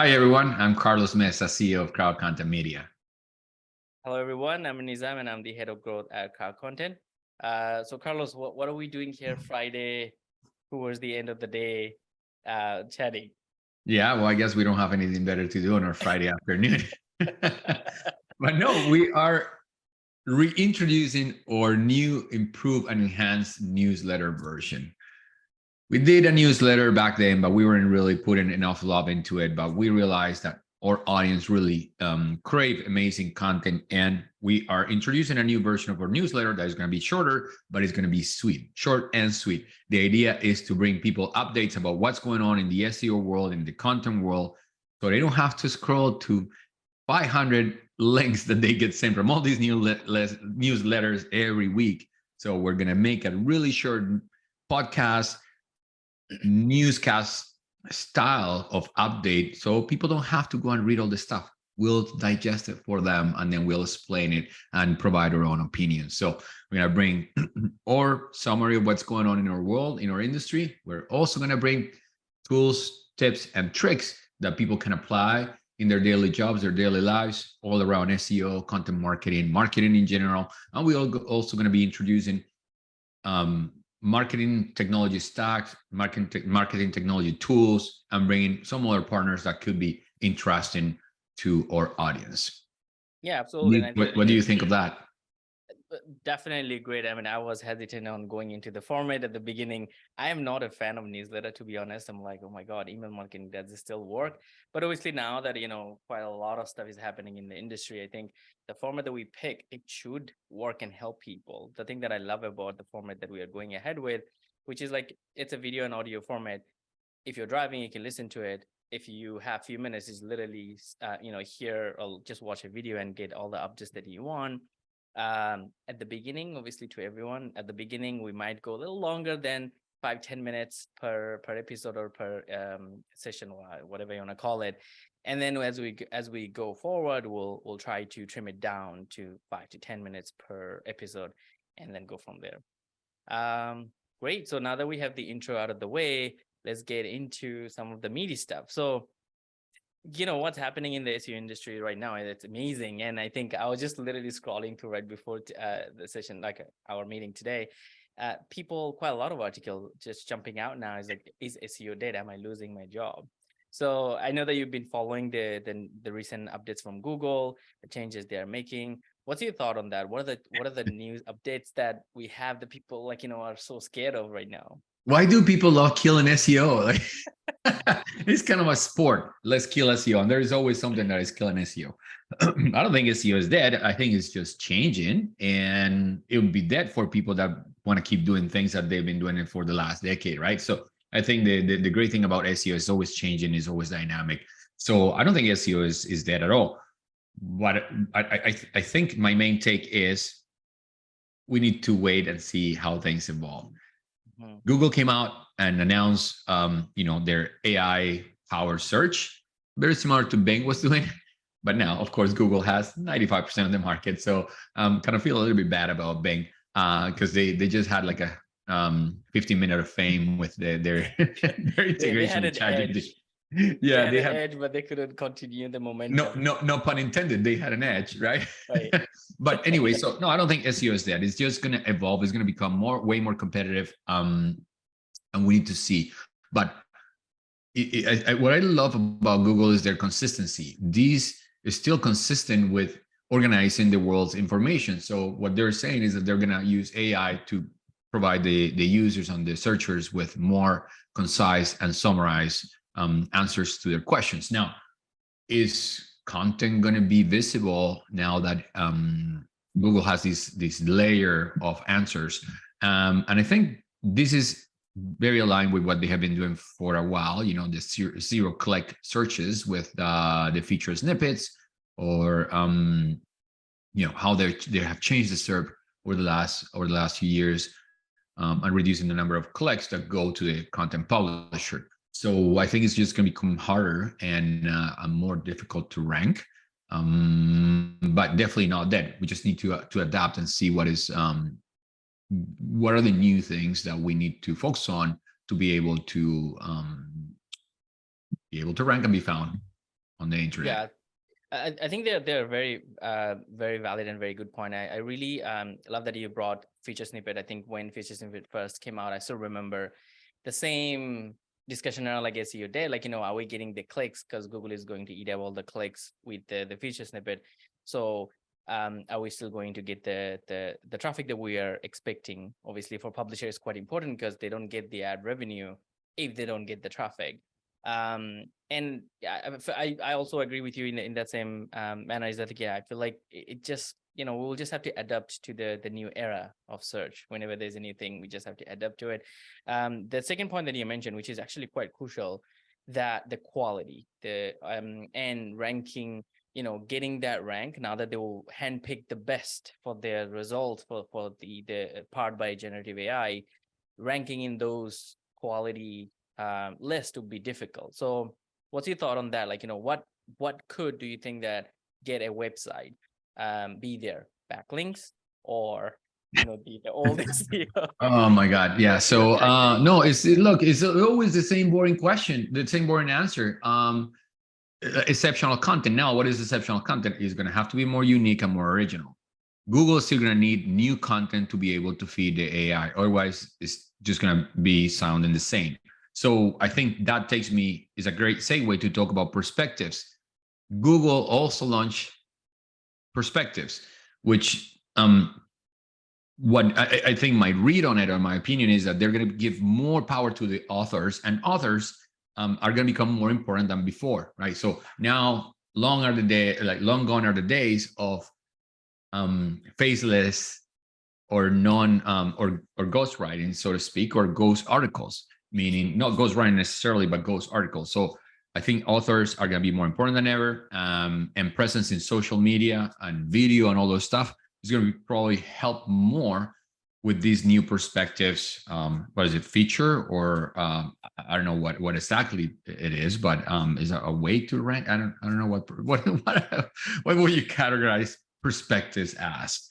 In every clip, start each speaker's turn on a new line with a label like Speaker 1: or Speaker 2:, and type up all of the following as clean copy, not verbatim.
Speaker 1: Hi, everyone. I'm Carlos Mesa, CEO of Crowd Content Media.
Speaker 2: Hello, everyone. I'm Nizam, and I'm the head of growth at Crowd Content. So, Carlos, what are we doing here Friday towards the end of the day, chatting?
Speaker 1: Yeah, well, I guess we don't have anything better to do on our Friday afternoon. But no, we are reintroducing our new, improved, and enhanced newsletter version. We did a newsletter back then, but we weren't really putting enough love into it. But we realized that our audience really crave amazing content, and we are introducing a new version of our newsletter that is going to be shorter, but it's going to be sweet, short and sweet. The idea is to bring people updates about what's going on in the SEO world, in the content world, so they don't have to scroll to 500 links that they get sent from all these newsletters every week. So we're going to make a really short podcast newscast style of update, so people don't have to go and read all this stuff. We'll digest it for them, and then we'll explain it and provide our own opinions. So we're going to bring our summary of what's going on in our world, in our industry. We're also going to bring tools, tips, and tricks that people can apply in their daily jobs, their daily lives, all around SEO, content marketing, marketing in general. And we're also going to be introducing marketing technology stacks, marketing technology tools, and bringing some other partners that could be interesting to our audience.
Speaker 2: Yeah, absolutely. And
Speaker 1: What do you think of that?
Speaker 2: Definitely great. I mean, I was hesitant on going into the format at the beginning. I am not a fan of newsletter, to be honest. I'm like, oh my God, email marketing, does it still work? But obviously now that, quite a lot of stuff is happening in the industry, I think the format that we pick, it should work and help people. The thing that I love about the format that we are going ahead with, which is like, it's a video and audio format. If you're driving, you can listen to it. If you have a few minutes, it's literally, hear or just watch a video and get all the updates that you want. At the beginning, obviously, to everyone at the beginning, we might go a little longer than 5-10 minutes per episode or per session, whatever you want to call it. And then as we go forward, we'll try to trim it down to 5 to 10 minutes per episode, and then go from there. Great. So now that we have the intro out of the way, let's get into some of the meaty stuff. So what's happening in the SEO industry right now, it's amazing. And I think I was just literally scrolling through right before the session, like our meeting today. Quite a lot of articles just jumping out now is like, is SEO dead? Am I losing my job? So I know that you've been following the recent updates from Google, the changes they are making. What's your thought on that? What are the news updates that we have that people are so scared of right now?
Speaker 1: Why do people love killing SEO? Like, it's kind of a sport. Let's kill SEO, and there's always something that is killing SEO. I don't think SEO is dead. I think it's just changing, and it would be dead for people that want to keep doing things that they've been doing it for the last decade, right? So I think the great thing about SEO is always changing, is always dynamic. So I don't think SEO is dead at all. But I think my main take is we need to wait and see how things evolve. Google came out and announced, their AI-powered search, very similar to Bing was doing. But now, of course, Google has 95% of the market. So kind of feel a little bit bad about Bing because they just had like a 15-minute of fame with their integration with ChatGPT.
Speaker 2: Yeah, they had an edge, but they couldn't continue the momentum.
Speaker 1: No pun intended. They had an edge, right?
Speaker 2: Right.
Speaker 1: But anyway, so no, I don't think SEO is dead. It's just going to evolve. It's going to become way more competitive. And we need to see. But what I love about Google is their consistency. These is still consistent with organizing the world's information. So what they're saying is that they're going to use AI to provide the users and the searchers with more concise and summarized answers to their questions. Now, is content going to be visible now that Google has this layer of answers? And I think this is very aligned with what they have been doing for a while. The zero-click searches with the feature snippets, or how they have changed the SERP over the last few years, and reducing the number of clicks that go to the content publisher. So I think it's just going to become harder and more difficult to rank, but definitely not dead. We just need to adapt and see what are the new things that we need to focus on to be able to rank and be found. on the internet.
Speaker 2: Yeah, I think they're very very valid and very good point. I really love that you brought feature snippet. I think when feature snippet first came out, I still remember the same discussion around like SEO Dead, like, are we getting the clicks because Google is going to eat up all the clicks with the feature snippet. So are we still going to get the traffic that we are expecting? Obviously for publisher it's quite important because they don't get the ad revenue if they don't get the traffic. And yeah, I also agree with you in that same manner, is that I feel like it just, we'll just have to adapt to the new era of search. Whenever there's a new thing, we just have to adapt to it. The second point that you mentioned, which is actually quite crucial, that the quality, the and ranking, getting that rank, now that they will handpick the best for their results for the powered by generative AI, ranking in those quality list would be difficult. So what's your thought on that? Like, what do you think that get a website be there? Backlinks or the old SEO?
Speaker 1: Oh my God. Yeah. So no, it's always the same boring question, the same boring answer. Exceptional content. Now, what is exceptional content? Is going to have to be more unique and more original. Google is still going to need new content to be able to feed the AI. Otherwise, it's just going to be sounding the same. So I think that is a great segue to talk about perspectives. Google also launched perspectives, which what I think my read on it, or my opinion, is that they're going to give more power to the authors, and authors are going to become more important than before, right? So now, long gone are the days of faceless or or ghost writing, so to speak, or ghost articles, meaning not ghost writing necessarily, but ghost articles. So I think authors are going to be more important than ever, and presence in social media and video and all those stuff is going to probably help more with these new perspectives. What is it, feature, or I don't know what exactly it is, but is it a way to rank? I don't know what would you categorize perspectives as?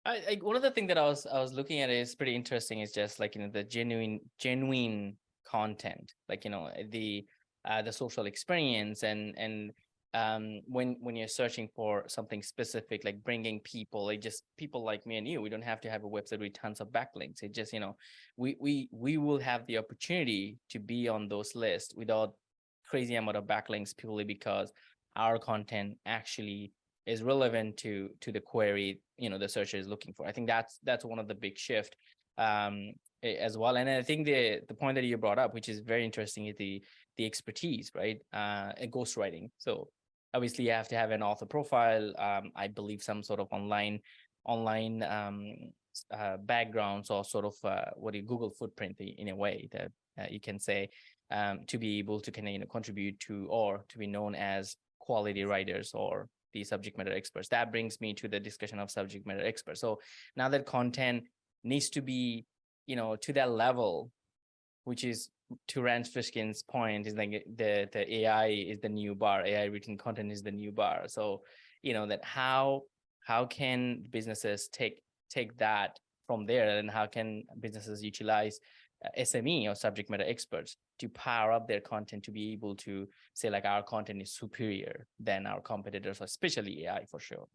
Speaker 2: I one of the things that I was looking at is pretty interesting, is just like, the genuine content, like, the social experience, and when you're searching for something specific, like bringing people, like just people like me and you, we don't have to have a website with tons of backlinks. It just, we will have the opportunity to be on those lists without crazy amount of backlinks, purely because our content actually is relevant to the query the searcher is looking for. I think that's one of the big shift as well. And I think the point that you brought up, which is very interesting, is the expertise, right? Ghostwriting. So obviously you have to have an author profile, I believe some sort of online backgrounds, or sort of Google footprint in a way that you can say, to be able to kind of contribute to, or to be known as quality writers or the subject matter experts. That brings me to the discussion of subject matter experts. So now that content needs to be, to that level, which is, to Rand Fishkin's point, is like the AI is the new bar. AI written content is the new bar. So, that how can businesses take that from there, and how can businesses utilize SME or subject matter experts to power up their content, to be able to say, like, our content is superior than our competitors, especially AI, for sure.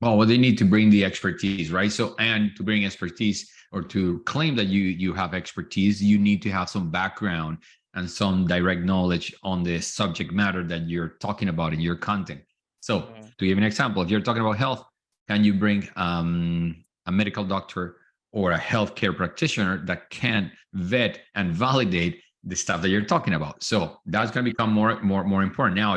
Speaker 1: Well, they need to bring the expertise, right? So, and to bring expertise, or to claim that you have expertise, you need to have some background and some direct knowledge on the subject matter that you're talking about in your content. So, to give an example, if you're talking about health, can you bring a medical doctor or a healthcare practitioner that can vet and validate the stuff that you're talking about? So that's going to become more important. Now,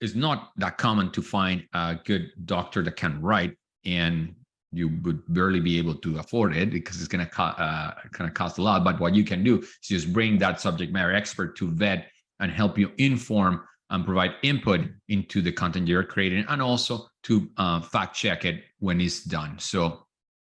Speaker 1: it's not that common to find a good doctor that can write, and you would barely be able to afford it because it's going to cost a lot. But what you can do is just bring that subject matter expert to vet and help you inform and provide input into the content you're creating, and also to fact check it when it's done. So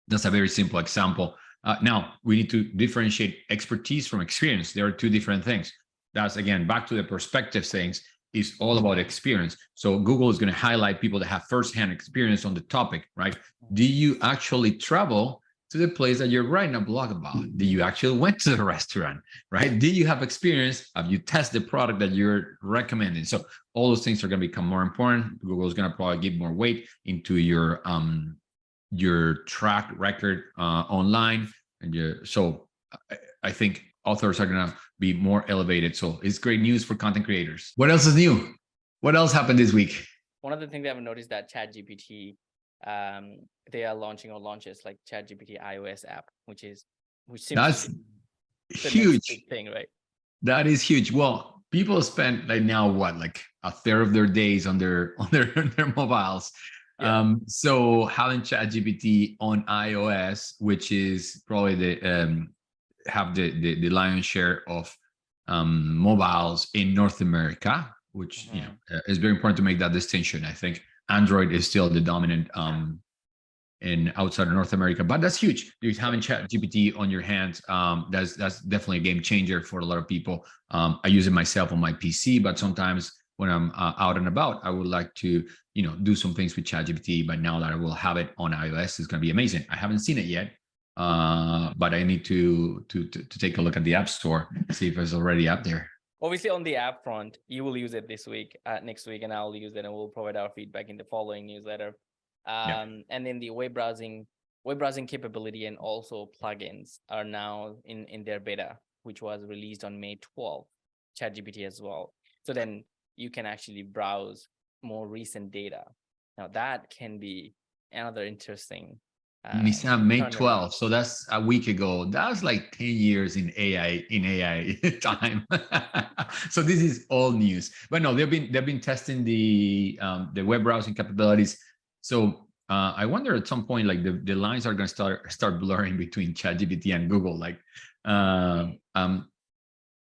Speaker 1: that's a very simple example. Now, we need to differentiate expertise from experience. There are two different things. That's, again, back to the perspective things, is all about experience. So Google is going to highlight people that have firsthand experience on the topic, right? Do you actually travel to the place that you're writing a blog about. Did you actually went to the restaurant, right? Did you have experience? Have you tested the product that you're recommending? So all those things are going to become more important. Google is going to probably give more weight into your track record online, and so I think authors are going to be more elevated. So it's great news for content creators. What else is new? What else happened this week?
Speaker 2: One of the things I've noticed that ChatGPT, they are launching or launches like ChatGPT iOS app, which seems
Speaker 1: That's
Speaker 2: to be the
Speaker 1: huge.
Speaker 2: next big thing, right?
Speaker 1: That is huge. Well, people spend like now what, like a third of their days on their mobiles.
Speaker 2: Yeah.
Speaker 1: So having ChatGPT on iOS, which is probably the have the lion's share of mobiles in North America, which is very important to make that distinction. I think Android is still the dominant in outside of North America, but that's huge. Having ChatGPT on your hands, that's definitely a game changer for a lot of people. I use it myself on my PC, but sometimes when I'm out and about, I would like to do some things with ChatGPT. But now that I will have it on iOS, it's going to be amazing. I haven't seen it yet, but I need to take a look at the App Store, see if it's already up there.
Speaker 2: Obviously, on the app front, you will use it this week, next week, and I'll use it, and we'll provide our feedback in the following newsletter. And then the web browsing capability and also plugins are now in their beta, which was released on May 12th, ChatGPT as well. So then you can actually browse more recent data. Now that can be another interesting.
Speaker 1: Nissan May 12th, so that's a week ago. That was like 10 years in AI time. So this is all news. But no, they've been testing the web browsing capabilities. So I wonder at some point, like the lines are going to start blurring between ChatGPT and Google. Like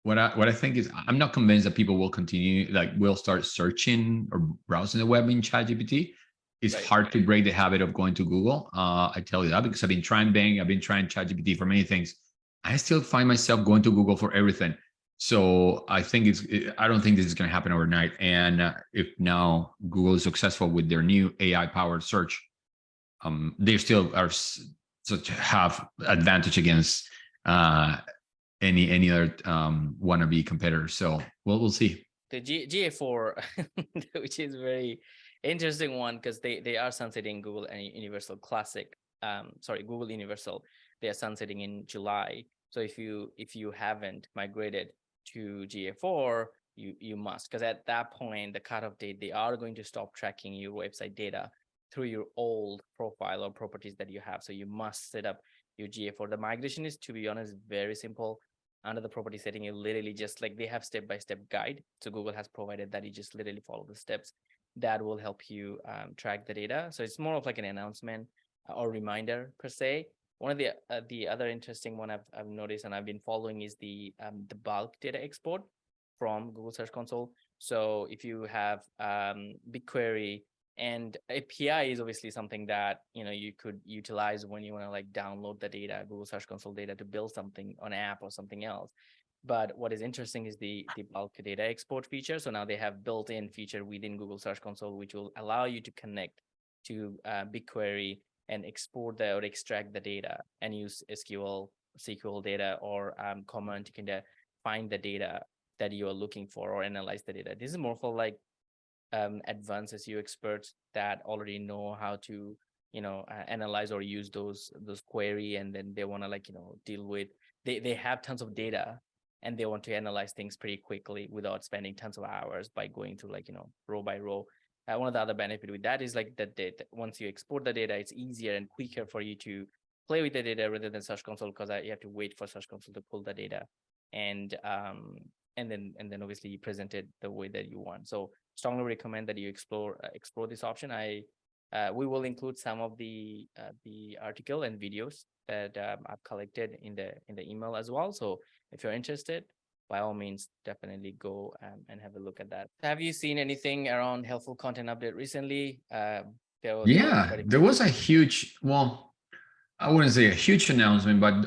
Speaker 1: what I think is, I'm not convinced that people will continue, will start searching or browsing the web in ChatGPT. It's hard to break the habit of going to Google. I tell you that because I've been trying Bing, I've been trying ChatGPT for many things. I still find myself going to Google for everything. So I think I don't think this is going to happen overnight. And if now Google is successful with their new AI-powered search, they still are such have advantage against any other wannabe competitors. So we'll see.
Speaker 2: The GA4, which is very interesting one, because they are sunsetting Google and Universal Classic. Google Universal. They are sunsetting in July. So if you haven't migrated to GA4, you must, because at that point, the cutoff date, they are going to stop tracking your website data through your old profile or properties that you have. So you must set up your GA4. The migration is, to be honest, very simple. Under the property setting, you literally just they have step-by-step guide. So Google has provided that you just literally follow the steps that will help you track the data. So it's more of like an announcement or reminder per se. One of the other interesting one I've noticed and I've been following is the bulk data export from Google Search Console. So if you have BigQuery, and API is obviously something that you could utilize when you want to download the data, Google Search Console data, to build something on an app or something else. But what is interesting is the bulk data export feature. So now they have built-in feature within Google Search Console, which will allow you to connect to BigQuery and export or extract the data and use SQL data or command to kind of find the data that you are looking for or analyze the data. This is more for advanced SEO experts that already know how to analyze or use those query, and then they want to deal with they have tons of data and they want to analyze things pretty quickly without spending tons of hours by going through row by row. One of the other benefit with that is that once you export the data, it's easier and quicker for you to play with the data rather than Search Console, because you have to wait for Search Console to pull the data and then obviously you present it the way that you want. So strongly recommend that you explore this option. We will include some of the article and videos that I've collected in the email as well. So if you're interested, by all means, definitely go and have a look at that. Have you seen anything around helpful content update recently? There was
Speaker 1: a huge, well, I wouldn't say a huge announcement, but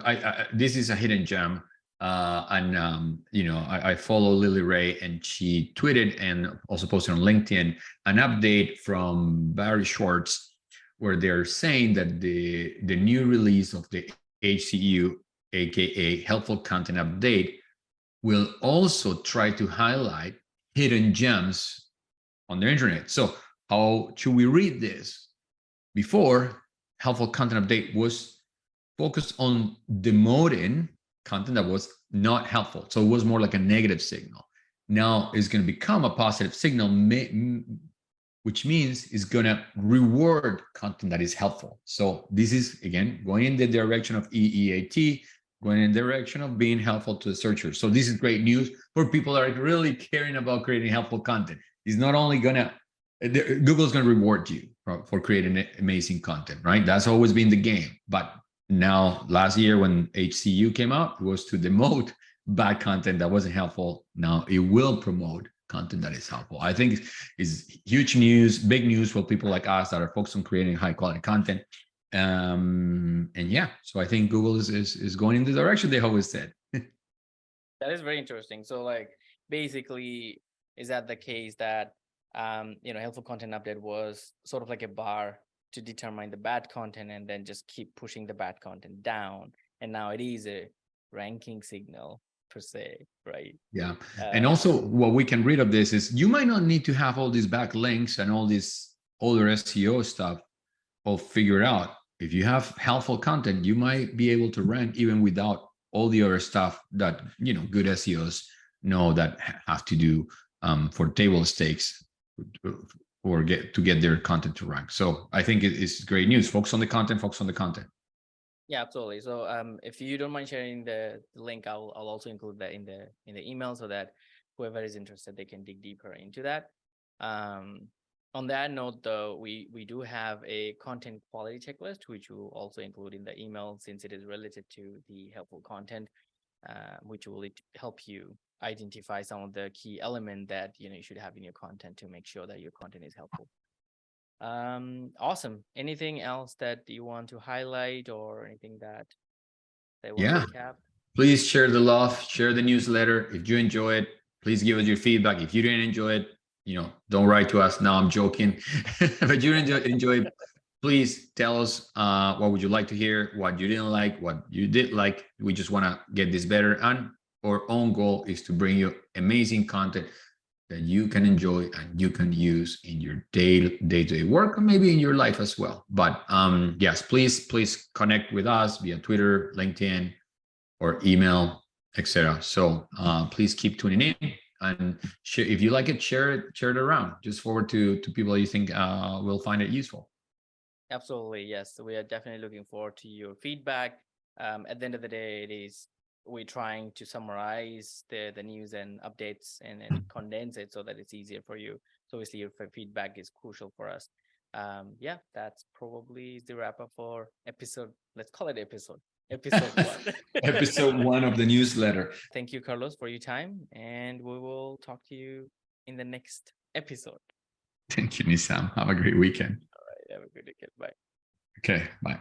Speaker 1: this is a hidden gem. I follow Lily Ray, and she tweeted and also posted on LinkedIn an update from Barry Schwartz where they're saying that the new release of the HCU, aka Helpful Content Update, will also try to highlight hidden gems on their internet. So how should we read this? Before, Helpful Content Update was focused on demoting content that was not helpful. So it was more like a negative signal. Now it's going to become a positive signal, which means it's going to reward content that is helpful. So this is, again, going in the direction of EEAT, going in the direction of being helpful to the searcher. So this is great news for people that are really caring about creating helpful content. It's not only going to, Google's going to reward you for creating amazing content, right? That's always been the game. But now, last year when HCU came out, it was to demote bad content that wasn't helpful. Now it will promote content that is helpful. I think is huge news, big news for people like us that are focused on creating high quality content. And yeah, so I think Google is going in the direction they always said.
Speaker 2: That is very interesting. So like basically, is that the case that helpful content update was sort of like a bar to determine the bad content and then just keep pushing the bad content down, and now it is a ranking signal per se, right?
Speaker 1: Yeah. And also what we can read of this is you might not need to have all these backlinks and all this older SEO stuff all figured out. If you have helpful content, you might be able to rank even without all the other stuff that, good SEOs know that have to do for table stakes or get their content to rank. So I think it's great news. Focus on the content, focus on the content.
Speaker 2: Yeah, absolutely. So if you don't mind sharing the link, I'll also include that in the email so that whoever is interested, they can dig deeper into that. On that note, though, we do have a content quality checklist, which we'll also include in the email since it is related to the helpful content, which will help you identify some of the key elements that you should have in your content to make sure that your content is helpful. Awesome. Anything else that you want to highlight or anything that they want to recap?
Speaker 1: Please share the love, share the newsletter. If you enjoy it, please give us your feedback. If you didn't enjoy it, don't write to us. Now I'm joking. But you enjoy it, please tell us what would you like to hear, what you didn't like, what you did like. We just want to get this better. And our own goal is to bring you amazing content that you can enjoy and you can use in your day-to-day work, or maybe in your life as well. But yes, please connect with us via Twitter, LinkedIn, or email, etc. So please keep tuning in, and share, if you like it, share it around. Just forward to people you think will find it useful.
Speaker 2: Absolutely, yes. We are definitely looking forward to your feedback. At the end of the day, we're trying to summarize the news and updates and condense it so that it's easier for you. So obviously your feedback is crucial for us. Yeah, that's probably the wrap up for episode. Let's call it episode 1.
Speaker 1: Episode 1 of the newsletter.
Speaker 2: Thank you, Carlos, for your time, and we will talk to you in the next episode.
Speaker 1: Thank you, Nissam. Have a great weekend.
Speaker 2: All right, have a good weekend. Bye.
Speaker 1: Okay, bye.